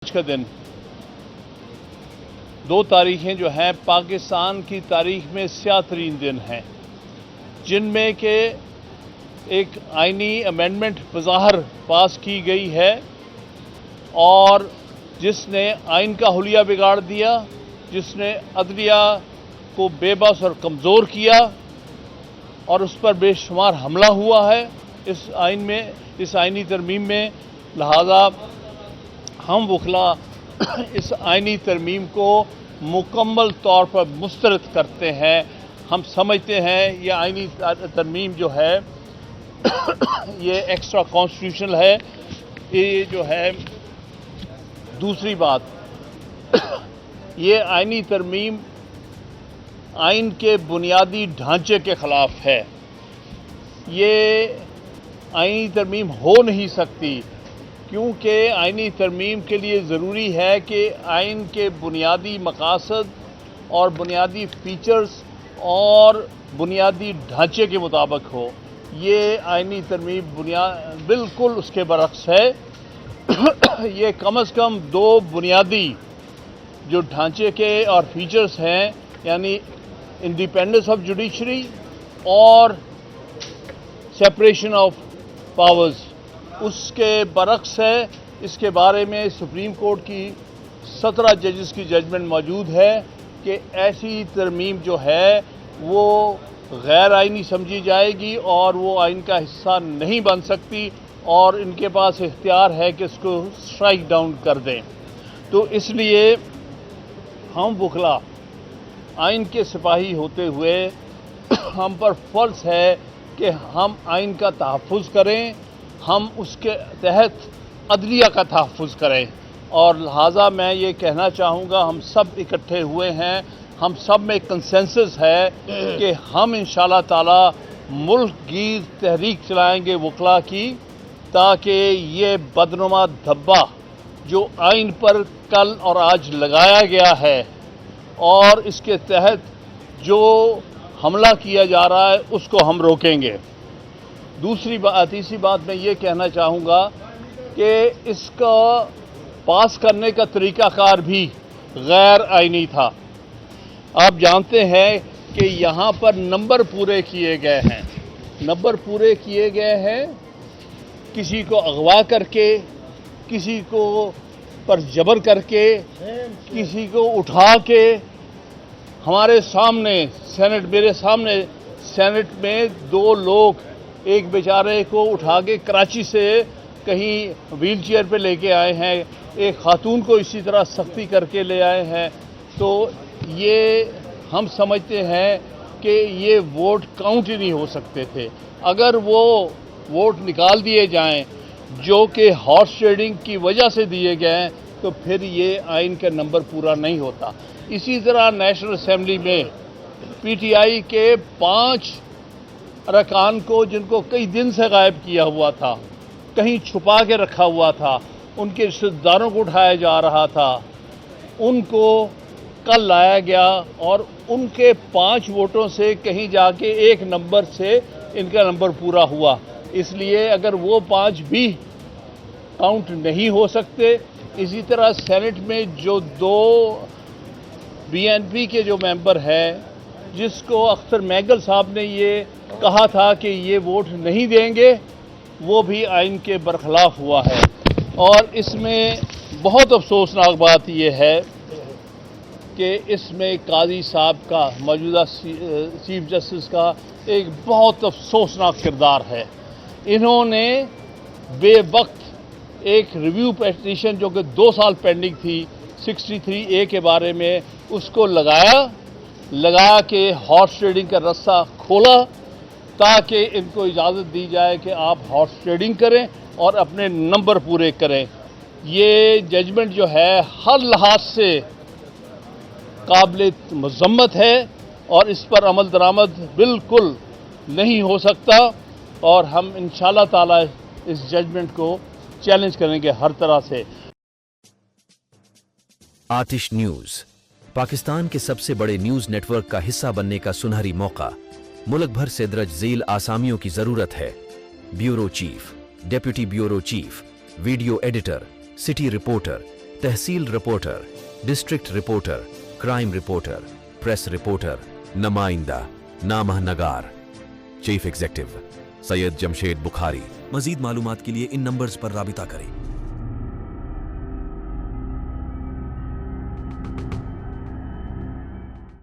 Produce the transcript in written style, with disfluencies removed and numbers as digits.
आज का दिन दो तारीखें जो हैं पाकिस्तान की तारीख में स्याह तरीन दिन हैं, जिनमें के एक आइनी अमेंडमेंट बज़ाहिर पास की गई है और जिसने आइन का हुलिया बिगाड़ दिया, जिसने अदलिया को बेबस और कमज़ोर किया और उस पर बेशुमार हमला हुआ है इस आइनी तरमीम में। लिहाजा हम वकला इस आइनी तरमीम को मुकम्मल तौर पर मुस्तरद करते हैं। हम समझते हैं ये आइनी तरमीम जो है ये एक्स्ट्रा कॉन्स्टिट्यूशनल है। ये जो है दूसरी बात, ये आइनी तरमीम आइन के बुनियादी ढांचे के ख़िलाफ़ है। ये आइनी तरमीम हो नहीं सकती क्योंकि आइनी तरमीम के लिए ज़रूरी है कि आइन के बुनियादी मकासद और बुनियादी फ़ीचर्स और बुनियादी ढांचे के मुताबिक हो। ये आइनी तरमीम बिल्कुल उसके बरक्स है। ये कम से कम दो बुनियादी जो ढांचे के और फीचर्स हैं, यानी इंडिपेंडेंस ऑफ जुडिशरी और सेपरेशन ऑफ पावर्स, उसके बरक्स है। इसके बारे में सुप्रीम कोर्ट की 17 जजेस की जजमेंट मौजूद है कि ऐसी तरमीम जो है वो गैर आइनी समझी जाएगी और वो आइन का हिस्सा नहीं बन सकती और इनके पास इख्तियार है कि इसको स्ट्राइक डाउन कर दें। तो इसलिए हम वकला आइन के सिपाही होते हुए हम पर फ़र्ज़ है कि हम आइन का तहफ़्फ़ुज़ करें, हम उसके तहत अदलिया का तहफ़्फ़ुज़ करें। और लिहाजा मैं ये कहना चाहूँगा, हम सब इकट्ठे हुए हैं, हम सब में कंसेंसस है कि हम इंशाअल्लाह ताला मुल्क की तहरीक चलाएँगे वकला की, ताकि ये बदनुमा धब्बा जो आइन पर कल और आज लगाया गया है और इसके तहत जो हमला किया जा रहा है उसको हम रोकेंगे। तीसरी बात मैं ये कहना चाहूँगा कि इसका पास करने का तरीक़ाकार भी गैर आइनी था। आप जानते हैं कि यहाँ पर नंबर पूरे किए गए हैं, किसी को अगवा करके, किसी को पर जबर करके, किसी को उठा के मेरे सामने सेनेट में दो लोग, एक बेचारे को उठा के कराची से कहीं व्हील चेयर पे लेके आए हैं, एक खातून को इसी तरह सख्ती करके ले आए हैं। तो ये हम समझते हैं कि ये वोट काउंट ही नहीं हो सकते थे। अगर वो वोट निकाल दिए जाएं जो कि हॉर्स ट्रेडिंग की वजह से दिए गए हैं तो फिर ये आइन का नंबर पूरा नहीं होता। इसी तरह नेशनल असेंबली में पीटीआई के 5 अरकान को, जिनको कई दिन से गायब किया हुआ था, कहीं छुपा के रखा हुआ था, उनके रिश्तेदारों को उठाया जा रहा था, उनको कल लाया गया और उनके 5 वोटों से कहीं जाके एक नंबर से इनका नंबर पूरा हुआ। इसलिए अगर वो 5 भी काउंट नहीं हो सकते, इसी तरह सेनेट में जो 2 बीएनपी के जो मेंबर हैं, जिसको अख्तर मैगल साहब ने ये कहा था कि ये वोट नहीं देंगे, वो भी आइन के बरखिलाफ हुआ है। और इसमें बहुत अफसोसनाक बात यह है कि इसमें काजी साहब का, मौजूदा चीफ जस्टिस का एक बहुत अफसोसनाक किरदार है। इन्होंने बेवक्त एक रिव्यू पिटीशन जो कि 2 साल पेंडिंग थी 63A के बारे में, उसको लगा के हॉर्स ट्रेडिंग का रास्ता खोला ताकि इनको इजाज़त दी जाए कि आप हॉर्स ट्रेडिंग करें और अपने नंबर पूरे करें। ये जजमेंट जो है हर लिहाज से काबिल मज़म्मत है और इस पर अमल दरामद बिल्कुल नहीं हो सकता और हम इंशाअल्लाह ताला इस जजमेंट को चैलेंज करेंगे हर तरह से। आतिश न्यूज़ पाकिस्तान के सबसे बड़े न्यूज़ नेटवर्क का हिस्सा बनने का सुनहरी मौका। मुल्क भर से दर्ज झील आसामियों की ज़रूरत है। Bureau chief, deputy bureau chief, video editor, city reporter, tehsil reporter, district reporter, crime reporter, press reporter, नुमाइंदा, नामह नगार। Chief executive Syed Jamshed Bukhari. मजीद मालूमात के लिए इन नंबर्स पर राबिता करें।